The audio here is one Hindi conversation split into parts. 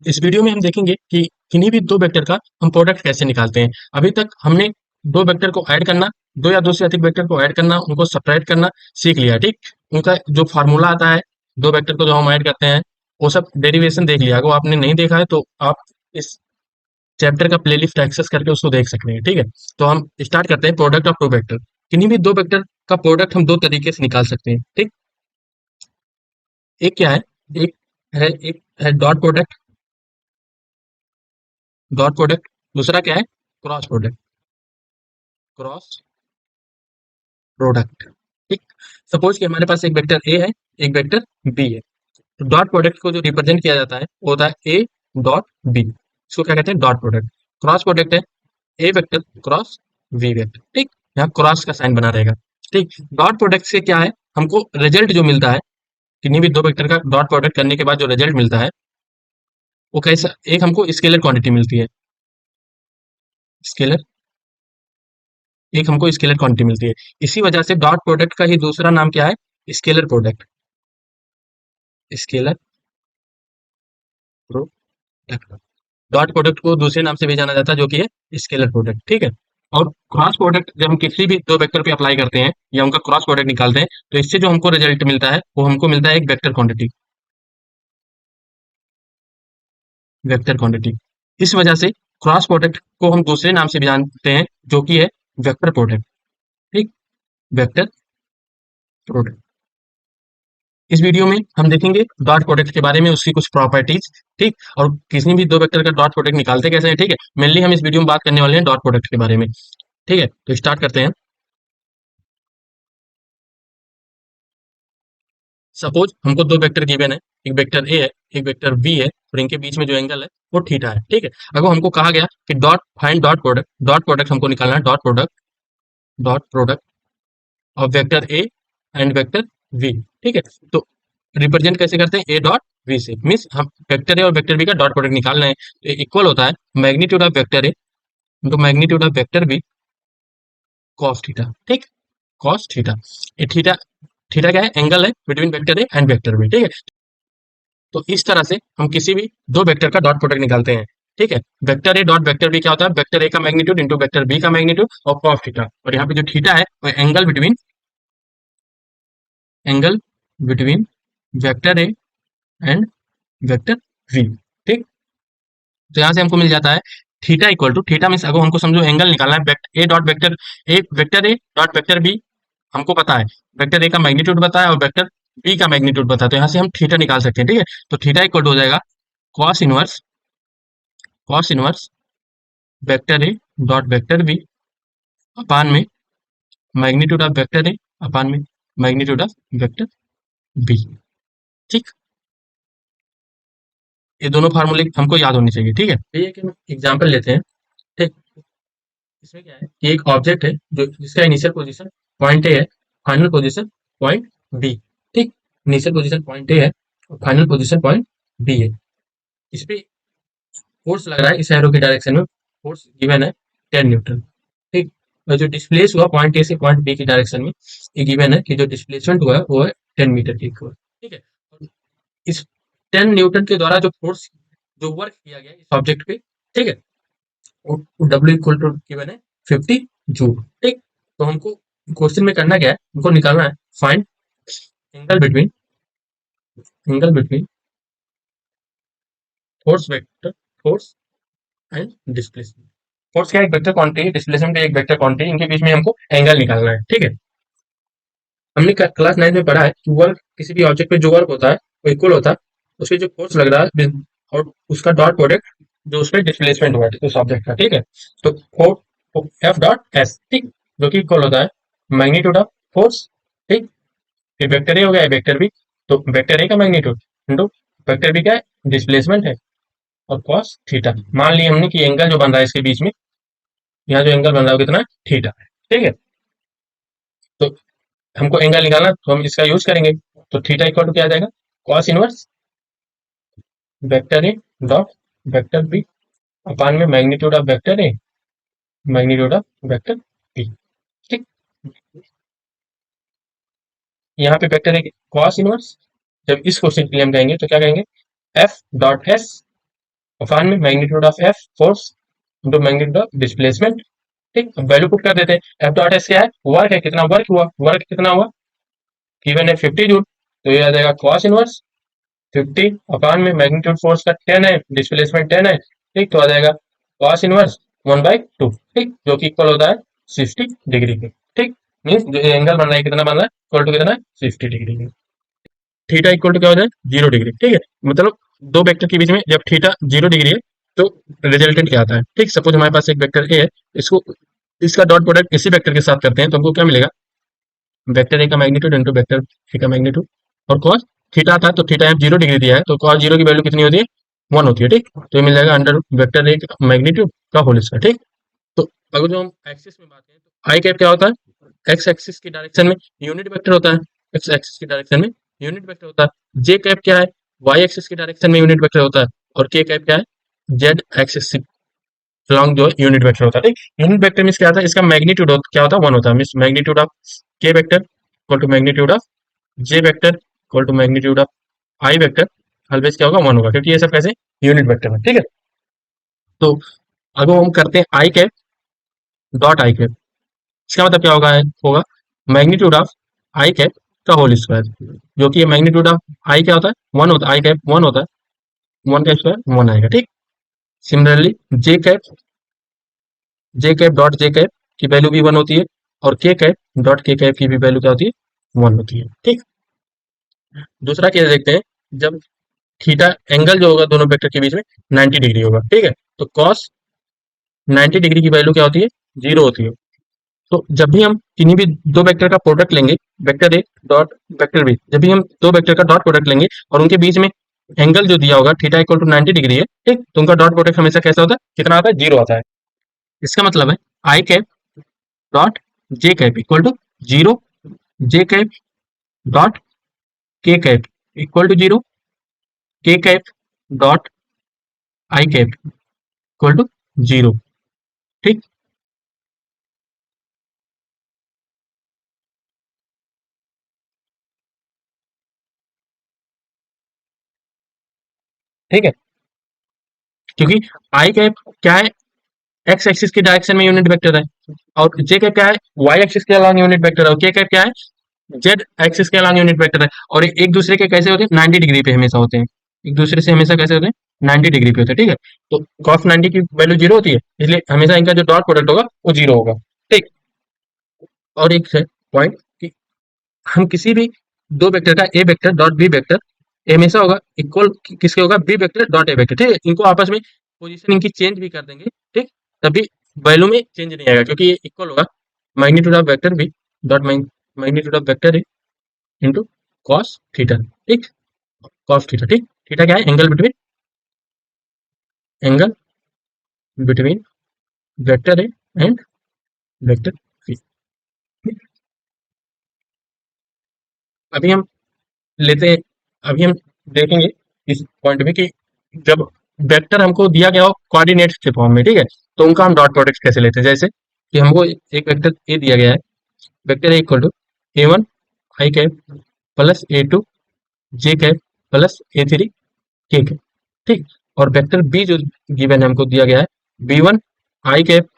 इस वीडियो में हम देखेंगे कि किन्हीं भी दो वेक्टर का हम प्रोडक्ट कैसे निकालते हैं। अभी तक हमने दो वेक्टर को ऐड करना, दो या दो से अधिक वेक्टर को ऐड करना, उनको सबट्रैक्ट करना सीख लिया, ठीक। उनका जो फार्मूला आता है दो वेक्टर को जो हम ऐड करते हैं, वो सब डेरिवेशन देख लिया। अगर आपने नहीं देखा है तो आप इस चैप्टर का प्लेलिस्ट एक्सेस करके उसको देख सकते हैं, ठीक है। तो हम स्टार्ट करते हैं प्रोडक्ट ऑफ टू वेक्टर। किन्हीं भी दो वेक्टर का प्रोडक्ट हम दो तरीके से निकाल सकते हैं, ठीक। एक क्या है, एक एक है डॉट प्रोडक्ट, डॉट प्रोडक्ट। दूसरा क्या है, क्रॉस प्रोडक्ट, क्रॉस प्रोडक्ट, ठीक। सपोज कि हमारे पास एक वेक्टर ए है, एक वेक्टर बी है। तो डॉट प्रोडक्ट को जो रिप्रेजेंट किया जाता है वो होता है ए डॉट बी, इसको क्या कहते हैं, डॉट प्रोडक्ट। क्रॉस प्रोडक्ट है ए वेक्टर क्रॉस बी वेक्टर, ठीक। यहाँ क्रॉस का साइन बना रहेगा, ठीक। डॉट प्रोडक्ट से क्या है, हमको रिजल्ट जो मिलता है, किन्हीं भी दो वेक्टर का डॉट प्रोडक्ट करने के बाद जो रिजल्ट मिलता है वो कैसा, एक हमको स्केलर क्वांटिटी मिलती है, स्केलर, एक हमको स्केलर क्वांटिटी मिलती है। इसी वजह से डॉट प्रोडक्ट का ही दूसरा नाम क्या है, scalar product, scalar product. Dot product को दूसरे नाम से भी जाना जाता है जो कि है स्केलर प्रोडक्ट, ठीक है। और क्रॉस प्रोडक्ट जब हम किसी भी दो वेक्टर पे अप्लाई करते हैं या उनका क्रॉस प्रोडक्ट निकालते हैं, तो इससे जो हमको रिजल्ट मिलता है वो हमको मिलता है एक वेक्टर क्वांटिटी, वेक्टर क्वांटिटी। इस वजह से क्रॉस प्रोडक्ट को हम दूसरे नाम से भी जानते हैं जो कि है वेक्टर प्रोडक्ट, ठीक। Vector product. इस वीडियो में हम देखेंगे डॉट प्रोडक्ट के बारे में, उसकी कुछ प्रॉपर्टीज, ठीक। और किसी भी दो वेक्टर का डॉट प्रोडक्ट निकालते कैसे हैं, ठीक है। मेनली हम इस वीडियो में बात करने वाले हैं डॉट प्रोडक्ट के बारे में, ठीक है। तो स्टार्ट करते हैं। सपोज हमको दो वेक्टर गिवन है, एक वेक्टर ए है, एक वेक्टर बी है, और इनके बीच में जो एंगल है वो थीटा है, ठीक है। अगर हमको कहा गया कि dot find dot product, dot product हमको निकालना है, dot product, dot product of vector A and vector V, ठीक है। तो रिप्रेजेंट कैसे करते हैं, ए डॉट वी से, मीन्स हम वेक्टर ए और वेक्टर बी का डॉट प्रोडक्ट निकाल रहे हैं, तो इक्वल होता है magnitude of vector A into magnitude of vector B cos theta, ठीक। कॉस थीटा, ये थीटा, थीटा क्या है, एंगल है between vector A and vector B, ठीक है। तो इस तरह से हम किसी भी दो वेक्टर का डॉट प्रोडक्ट निकालते हैं, ठीक है। Vector A dot vector B क्या होता है, वेक्टर ए का मैग्नीट्यूड इंटू वेक्टर बी का मैग्नीट्यूड और कॉस थीटा, और यहाँ पे जो थीटा है वो angle between, angle between vector A and vector V, ठीक। तो यहाँ से हमको मिल जाता है theta equal to, theta means अगर हमको समझो एंगल निकालना है, A dot vector A, vector A dot vector B हमको पता है, वेक्टर ए का मैग्नीट्यूड पता है और वेक्टर बी का मैग्नीट्यूड पता है, तो यहाँ से हम थीटा निकाल सकते हैं, ठीक है। तो थीटा इक्वल टू हो जाएगा cos inverse, cos inverse vector A dot vector B upon में magnitude of vector A upon में मैग्नीट्यूड ऑफ वेक्टर बी, ठीक। ये दोनों फार्मूले हमको याद होने चाहिए, ठीक है। तो ये कि एग्जाम्पल लेते हैं, ठीक। इसमें क्या है कि एक ऑब्जेक्ट है जो जिसका इनिशियल पोजीशन पॉइंट ए है, फाइनल पोजीशन पॉइंट बी, ठीक। इनिशियल पोजीशन पॉइंट ए है और फाइनल पोजीशन पॉइंट बी है। इस पे फोर्स लग रहा है, इस एरो की डायरेक्शन में फोर्स गिवन है 10 न्यूटन, ठीक। और जो डिस्प्लेस हुआ पॉइंट ए से पॉइंट बी की डायरेक्शन में, ये गिवन है कि जो डिस्प्लेसमेंट हुआ है वो है 10 मीटर के इक्वल, ठीक है। और इस 10 न्यूटन के द्वारा जो फोर्स, जो वर्क किया गया इस ऑब्जेक्ट पे, ठीक है, डब्ल्यू इक्वल टू गिवन है 50 जूल, ठीक। तो हमको क्वेश्चन में करना क्या है, हमको निकालना है find angle between, angle between force vector, force and displacement. Force क्या है, एक वेक्टर क्वांटिटी, डिस्प्लेसमेंट एक वेक्टर क्वांटिटी, इनके बीच में हमको एंगल निकालना है, ठीक है। हमने क्लास 9 में पढ़ा है कि वर्क, किसी भी ऑब्जेक्ट पे जो वर्क होता है वो इक्वल होता है उसके जो फोर्स लग रहा है और उसका डॉट प्रोडक्ट जो उसमें डिस्प्लेसमेंट हुआ है उस ऑब्जेक्ट का, ठीक है। तो फोर एफ डॉट एस, ठीक, जो कि इक्वल होता है मैग्नीट्यूड ऑफ फोर्स, ठीक। फिर वेक्टर ए हो गया, वेक्टर बी, तो वेक्टर ए का मैग्नीट्यूड इंटू वेक्टर बी क्या है, डिस्प्लेसमेंट है, और कॉस थीटा। मान लिया हमने कि एंगल जो बन रहा है इसके बीच में, यहाँ जो एंगल बन रहा है वो कितना है, थीटा है, ठीक है। तो हमको एंगल निकालना तो हम इसका यूज करेंगे, तो थीटा इक्वल टू क्या आ जाएगा, cos inverse vector A dot vector B upon में magnitude of vector A, magnitude of vector B, ठीक। यहाँ पे वेक्टर ए कॉस इनवर्स, जब इस क्वेश्चन के लिए हम कहेंगे तो क्या कहेंगे, एफ डॉट एस अपान में magnitude of F force into magnitude of displacement. ठीक, वैल्यू पुट कर देते हैं। एफ डॉट एस क्या है, वर्क है, कितना वर्क हुआ, वर्क कितना हुआ, गिवन है 50 जूल, तो ये आ जाएगा कॉस इनवर्स 50 अपान में मैग्नीट्यूड फोर्स का 10 है, डिस्प्लेसमेंट 10 है, ठीक, तो आ जाएगा कॉस इनवर्स 1/2, ठीक, जो कि इक्वल होता है 60 डिग्री के। ठीक, मीन्स जो एंगल बन रहा है कितना बन रहा है, इक्वल टू कितना है 60 डिग्री के। थीटा इक्वल टू क्या हो जाए 0 डिग्री। ठीक है, मतलब दो वेक्टर के बीच में जब थीटा 0 डिग्री है तो रिजल्टेंट क्या आता है। ठीक, सपोज हमारे पास एक वेक्टर ए है, इसको इसका डॉट प्रोडक्ट इसी वेक्टर के साथ करते हैं तो हमको क्या मिलेगा, वेक्टर ए का मैग्नीट्यूड इंटू वेक्टर ए का मैग्नीट्यूड, और कॉस थीटा था तो थीटा यहाँ 0 डिग्री दिया है तो कॉस 0 की वैल्यू कितनी होती है 1 होती है। ठीक, तो ये मिल जाएगा अंडर वेक्टर ए का मैग्नीट्यूड का होल स्क्वायर। ठीक, तो अगर जो हम एक्सिस में बात करें तो आई कैप क्या होता है, एक्स एक्सिस की डायरेक्शन में यूनिट वेक्टर होता है, एक्स एक्सिस की डायरेक्शन में यूनिट वेक्टर होता है। जे कैप क्या है, वाई एक्सिस की डायरेक्शन में यूनिट वेक्टर होता है, और के कैप क्या है, जेड एक्सिस लॉन्ग जो यूनिट वेक्टर होता है। ठीक, यूनिट वेक्टर मीन क्या होता है, इसका मैग्नीट्यूड क्या होता है 1 होता है, mean magnitude of K vector equal to magnitude of J vector equal to magnitude of I vector, always क्या होगा 1 होगा, क्योंकि ये सब कैसे यूनिट वेक्टर है। ठीक है, तो अगर हम करते हैं आई कैप डॉट आई कैप, इसका मतलब क्या होगा मैग्नीट्यूड ऑफ आई कैप का होल स्क्वायर, जो कि मैग्नीट्यूड ऑफ आई क्या होता है 1 होता है, आई कैप 1 होता है, 1 का स्क्वायर 1 आएगा। ठीक, सिमिलरली जे कैप डॉट जे कैप की वैल्यू भी 1 होती है, और K cap dot K cap की भी वैल्यू क्या होती है 1 होती है। ठीक, दूसरा केस देखते हैं, जब थीटा एंगल जो होगा दोनों वेक्टर के बीच में 90 डिग्री होगा। ठीक है, तो कॉस 90 डिग्री की वैल्यू क्या होती है 0 होती है। तो जब भी हम किन्हीं भी दो वेक्टर का प्रोडक्ट लेंगे, vector A dot vector B, जब भी हम दो वेक्टर का डॉट प्रोडक्ट लेंगे और उनके बीच में एंगल जो दिया होगा थीटा इक्वल टू 90 डिग्री है, ठीक, तो उनका डॉट प्रोडक्ट हमेशा कैसा होता है, कितना आता है 0 आता है। इसका मतलब है I cap dot J cap equal to 0, J cap dot K cap equal to 0, K cap dot I cap equal to 0। ठीक, ठीक है, क्योंकि आई कैप क्या है, एक्स एक्सिस की डायरेक्शन में यूनिट वेक्टर है, और जे कैप क्या है, वाई एक्सिस के अलॉन्ग यूनिट वेक्टर है, और के कैप क्या है, जेड एक्सिस के अलॉन्ग यूनिट वेक्टर है, और एक दूसरे के कैसे होते हैं 90 डिग्री पे हमेशा होते हैं, एक दूसरे से हमेशा कैसे होते हैं 90 डिग्री पे होते हैं। ठीक है, तो कॉस 90 की वैल्यू 0 होती है, इसलिए हमेशा इनका जो डॉट प्रोडक्ट होगा वो 0 होगा। ठीक, और एक है पॉइंट कि हम किसी भी दो वेक्टर का A vector dot B vector हमेशा होगा इक्वल किसके होगा, B vector dot A vector. ठीक है, इनको आपस में पोजीशन इनकी चेंज भी कर देंगे, ठीक, तभी वैल्यू में चेंज नहीं आएगा, क्योंकि ये इक्वल होगा magnitude of vector B dot magnitude of vector A into cos theta. ठीक, कॉस थीटा। ठीक, थीटा क्या है, angle between vector A and vector B. अभी हम लेते हैं, अभी हम देखेंगे इस पॉइंट में कि जब वेक्टर हमको दिया गया हो कोऑर्डिनेट्स के फॉर्म में, ठीक है, तो उनका हम डॉट प्रोडक्ट कैसे लेते हैं, जैसे कि हमको एक वेक्टर ए दिया गया है, vector A equal to A one I cap plus A two J cap plus ए3 के कैप। ठीक, और वेक्टर बी जो गिवन है हमको दिया गया है बी1 आई कैप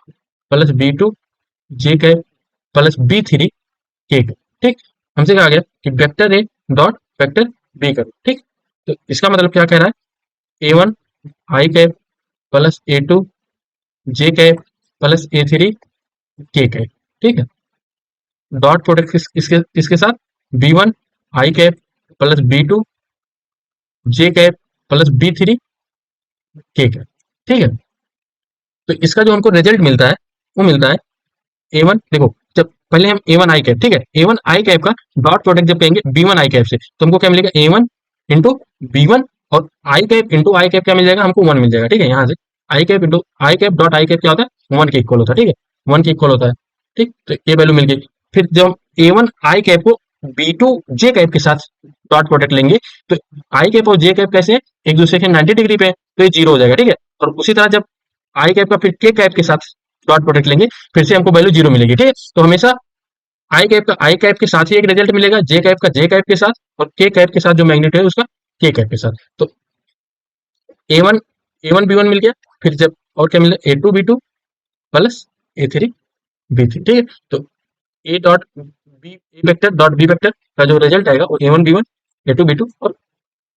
प्लस बी2 जे कैप प्लस बी3 के कैप। ठीक, हमसे कहा गया कि vector A dot vector B करो। ठीक, तो इसका मतलब क्या कह रहा है, A one I cap plus A two J cap plus A three K cap. ठीक है, डॉट प्रोडक्ट इसके इसके साथ B one I cap plus B two J cap plus B three K cap. ठीक है, तो इसका जो हमको रिजल्ट मिलता है वो मिलता है ए वन, देखो जब पहले हम ए वन आई कैप, ठीक है, ए वन आई कैप का डॉट प्रोडक्ट जब कहेंगे बी वन आई कैप से, तो हमको क्या मिलेगा ए वन इंटू बी वन, और आई कैप इंटू आई कैप क्या मिल जाएगा, हमको 1 मिल जाएगा। ठीक है, यहाँ से I cap into I cap dot I cap क्या होता है 1 के इक्वल होता है। ठीक है, 1 के इक्वल होता है। ठीक, तो ये वैल्यू मिल गई। फिर जब हम ए वन आई कैप को बी टू जे कैप के साथ डॉट प्रोडक्ट लेंगे, तो आई कैप और जे कैप कैसे हैं, एक दूसरे के 90 डिग्री पे है, तो ये 0 हो जाएगा। ठीक है, और उसी तरह जब आई कैप का फिर के कैप के साथ डॉट प्रोडक्ट लेंगे, फिर से हमको वैल्यू 0 मिलेगी। ठीक है, तो हमेशा आई कैप का आई कैप के साथ ही एक रिजल्ट मिलेगा, जे कैप का जे कैप के साथ, और के कैप के साथ जो मैग्नीट्यूड है उसका के कैप के साथ। तो ए वन A1 B1 मिल गया, फिर जब और क्या मिला A2B2 प्लस A3B3, ठीक है। तो A dot B A vector dot B vector का जो रिजल्ट आएगा वो A1 B1 A2B2 और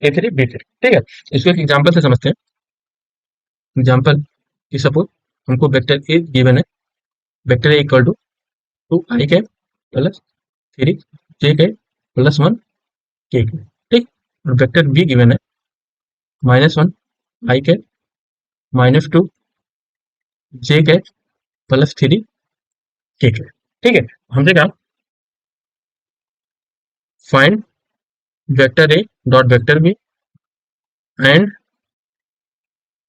A3B3, ठीक है। इसको एक एग्जांपल से समझते हैं। एग्जांपल की सपोज हमको वेक्टर ए गिवन है, vector A equal to 2 i cap plus 3 j cap plus 1 k cap, ठीक। और वेक्टर बी गिवन है -1 i cap -2 j cap plus 3 k cap, ठीक है। हमसे कहा find vector A dot vector B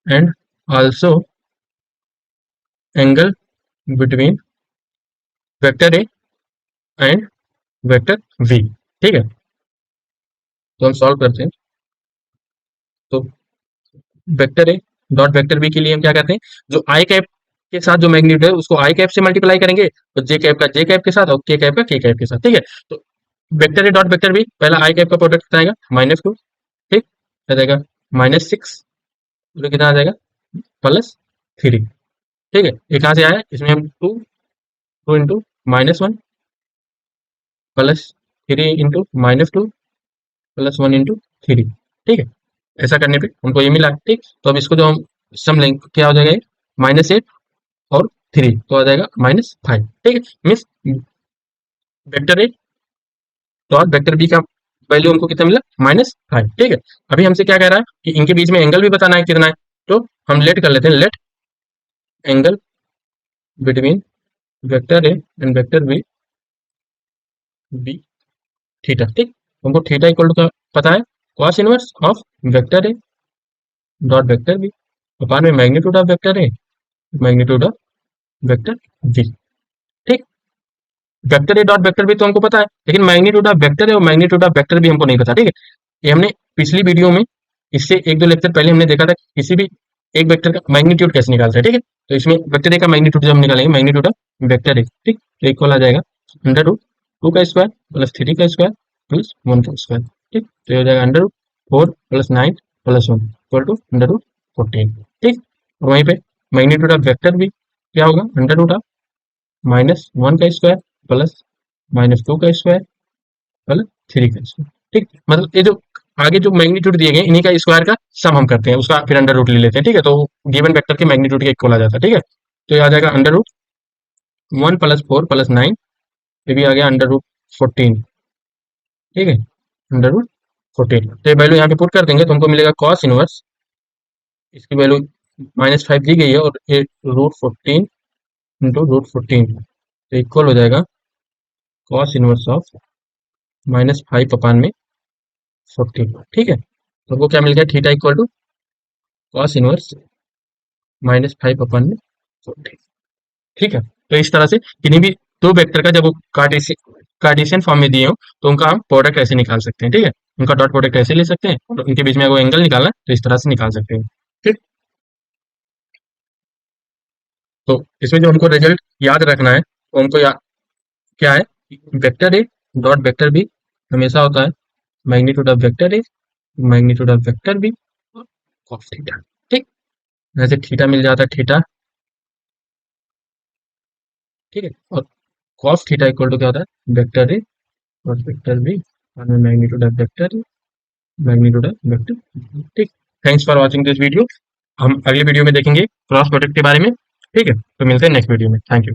and also angle between vector A and vector V, ठीक है। तो हम सॉल्व करते हैं। तो vector A dot vector B के लिए हम क्या करते हैं, जो आई कैप के साथ जो मैग्नीट्यूड है उसको आई कैप से मल्टीप्लाई करेंगे, तो जे कैप का जे कैप के साथ और के कैप का के कैप के साथ, ठीक है। तो vector A dot vector B पहला आई कैप का प्रोडक्ट आएगा -2, ठीक, आ जाएगा -6, तो कितना आ जाएगा +3, ठीक है। ये कहाँ से आया, इसमें हम 2 into -1 plus 3 into -2 plus 1 into 3, ठीक है। ऐसा करने पे हमको ये मिला, ठीक। तो अब इसको जो हम सम लेंगे क्या हो जाएगा, -8 और 3 तो आ जाएगा -5, ठीक है। Means vector A dot vector B का वैल्यू हमको कितना मिला -5, ठीक है। अभी हमसे क्या कह रहा है कि इनके बीच में एंगल भी बताना है कितना है, तो हम लेट कर लेते हैं, let angle between vector A and vector B theta, ठीक। हमको थीटा इक्वल टू पता है cos inverse of vector A dot vector B upon में magnitude of vector A magnitude of vector B, ठीक। Vector A dot vector B तो हमको पता है, लेकिन मैग्नीट्यूड ऑफ वेक्टर ए और मैग्नीट्यूड ऑफ वेक्टर बी हमको नहीं पता, ठीक है। ये हमने पिछली वीडियो में, इससे 1-2 लेक्चर पहले हमने देखा था किसी भी एक वेक्टर का मैग्नीट्यूड कैसे निकालते हैं, ठीक है। तो इसमें वेक्टर ए का मैग्नीट्यूड जब हम निकालेंगे मैग्नीट्यूड ऑफ वेक्टर ए, ठीक, तो इक्वल आ जाएगा √2 का स्क्वायर प्लस 3 का स्क्वायर प्लस 1 का स्क्वायर, ठीक। तो ये हो जाएगा √4 प्लस 9 प्लस 1 इक्वल टू √14, ठीक। और वहीं पे मैग्नीट्यूड ऑफ वेक्टर भी क्या होगा, -1 का स्क्वायर प्लस -2 का स्क्वायर प्लस 3 का स्क्वायर, ठीक। मतलब ये जो आगे जो मैग्नीट्यूड दिए गए इन्हीं का स्क्वायर का सम हम करते हैं, उसका फिर अंडर रूट ले लेते हैं, ठीक है। तो गिवन वेक्टर के मैग्नीट्यूड के इक्वल आ जाता है, ठीक है। तो ये आ जाएगा √1 प्लस 4 प्लस 9, ये भी आ गया √14, ठीक है, √14। तो ये वैल्यू यहाँ पे पुट कर देंगे तो हमको मिलेगा कॉस इनवर्स, इसकी वैल्यू -5 दी गई है और ये √14 इंटू √14 तो इक्वल हो जाएगा कॉस इनवर्स ऑफ -5 अपान में 14, ठीक है। तो हमको क्या मिल गया, theta equal to cos inverse -5 upon में 14, ठीक है। तो इस तरह से किन्हीं भी दो वेक्टर का जब वो कार्टेशियन फॉर्म में दिए हो तो उनका हम प्रोडक्ट ऐसे निकाल सकते हैं, ठीक है। उनका डॉट प्रोडक्ट ऐसे ले सकते हैं और उनके बीच में अगर एंगल निकालना है तो इस तरह से निकाल सकते हैं, ठीक। तो इसमें जो हमको रिजल्ट याद रखना है तो हमको क्या है, vector A dot vector B हमेशा होता है magnitude of vector A magnitude of vector B और कॉस थीटा, ठीक। जैसे थीटा मिल जाता है थीटा, ठीक है। और कॉस थीटा इक्वल टू क्या होता है, वेक्टर ए और वेक्टर बी और magnitude of vector A magnitude of vector, ठीक। Thanks for watching this video. हम अगले वीडियो में देखेंगे क्रॉस प्रोडक्ट के बारे में, ठीक है। तो मिलते हैं नेक्स्ट वीडियो में, थैंक यू।